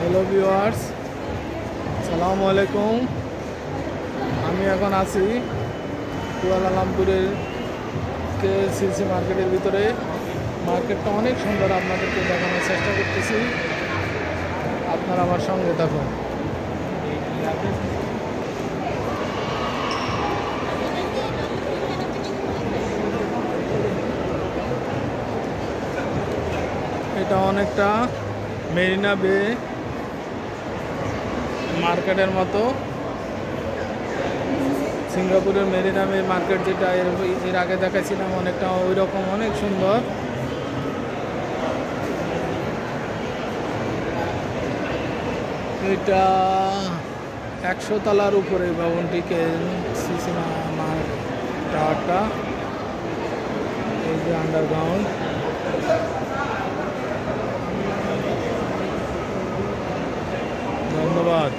Hello viewers, সালামু আলাইকুম। আমি এখন আছি কুয়ালালামপুরের KLCC মার্কেটের ভিতরে। মার্কেটটা অনেক সুন্দর, আপনাদেরকে দেখানোর চেষ্টা করতেছি। আপনারা আমার সঙ্গে থাকুন। এটা অনেকটা মেরিনা বে মার্কেটের মতো। সিঙ্গাপুরের মেরিনা বে মার্কেট যেটা এর আগে দেখাছিলাম, অনেকটা ওই রকম, অনেক সুন্দর। এটা 100 তলার উপরে ভবনটিকে সিসি টাওয়ারটা, এই যে আন্ডারগ্রাউন্ড। ধন্যবাদ।